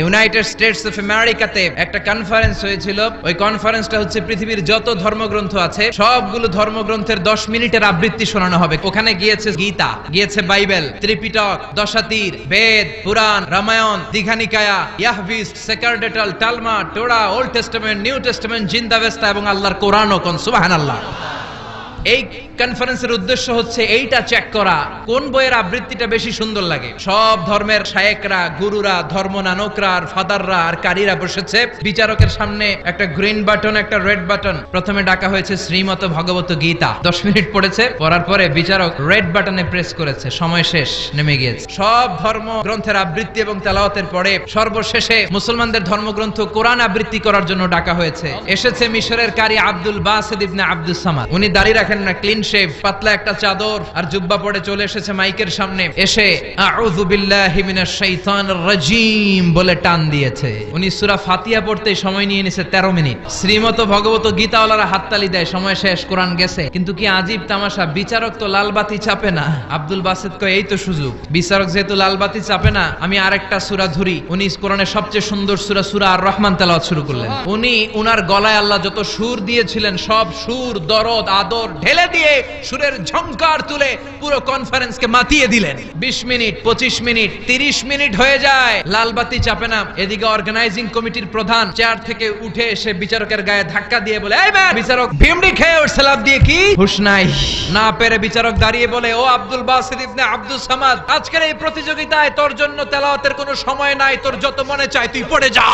United states of আমেরিকাতে একটা conference হয়েছিল। ওই কনফারেন্সটা হচ্ছে পৃথিবীর যত ধর্মগ্রন্থ আছে সবগুলো ধর্মগ্রন্থের 10 মিনিটের আবৃত্তি শোনানো হবে। ওখানে গিয়েছে গীতা, গিয়েছে বাইবেল, ত্রিপিটক, দশাতীর, Veda, Purana, Ramayana, Dighanikaya, Yahwist, sacerdotal, Talmud, Torah, Old Testament, New Testament, Zend Avesta এবং আল্লাহর কোরআনও। কোন সুবহানাল্লাহ। এই কনফারেন্সের উদ্দেশ্য হচ্ছে এইটা চেক করা কোন বইয়ের আবৃত্তিটা বেশি সুন্দর লাগে। সব ধর্মের শায়েকরা, গুরুরা, ধর্মনানকরা আর ফাদাররা আর কারীরা বসেছে। বিচারকের সামনে একটা গ্রিন বাটন, একটা রেড বাটন। প্রথমে ডাকা হয়েছে শ্রীমত ভগবত গীতা। 10 মিনিট পড়েছে, পড়ার পরে বিচারক রেড বাটনে প্রেস করেছে, সময় শেষ, নেমে গিয়েছে। সব ধর্ম গ্রন্থের আবৃত্তি এবং তেলাওয়াতের পরে সর্বশেষে মুসলমানদের ধর্মগ্রন্থ কোরআন আবৃত্তি করার জন্য ডাকা হয়েছে। এসেছে মিশরের কারি আব্দুল বাসিত ইবনে আব্দুস সামাদ। উনি দাড়ি রাখেন না, ক্লিন শেভ, পাতলা একটা চাদর আর জুব্বা পরে চলে এসেছে মাইকের সামনে। এসে আউযু বিল্লাহি মিনাশ শাইতানির রাজিম বলে টান দিয়েছে। উনি সূরা ফাতিহা পড়তে সময় নিয়ে নিয়েছে 13 মিনিট। শ্রীমত ভগবত গীতাওয়ালারা হাততালি দেয়, সময় শেষ, কোরআন গেছে। কিন্তু কি আজীব তামাশা, বিচারক তো লাল বাতি চাপে না। আব্দুল বাসিত কয় এই তো সুযোগ, বিচারক যেহেতু লাল বাতি চাপে না, আমি আরেকটা সূরা ধরি। উনি কোরআনের সবচেয়ে সুন্দর সূরা সূরা আর রহমান তেলাওয়াত শুরু করলেন। উনি উনার গলায় আল্লাহ যত সুর দিয়েছিলেন সব সুর, দরদ, আদর ঢেলে দিয়ে সুরের ঝংকার তুলে পুরো কনফারেন্সকে মাতিয়ে দিলেন। 20 মিনিট, 25 মিনিট, 30 মিনিট হয়ে যায়, লাল বাতি চাপে না। এদিকে অর্গানাইজিং কমিটির প্রধান চেয়ার থেকে উঠে এসে বিচারকের গায়ে ধাক্কা দিয়ে বলে, এই ম্যান! বিচারক ভিমড়ি খেয়ে ওর সালাম দিয়ে কি হুশ নাই। না পেরে বিচারক দাঁড়িয়ে বলে, ও আব্দুল বাসিত ইবনে আব্দুস সামাদ, আজকের এই প্রতিযোগিতায় তোর জন্য তেলাওয়াতের কোনো সময় নাই, তোর যত মনে চায় তুই পড়ে যা।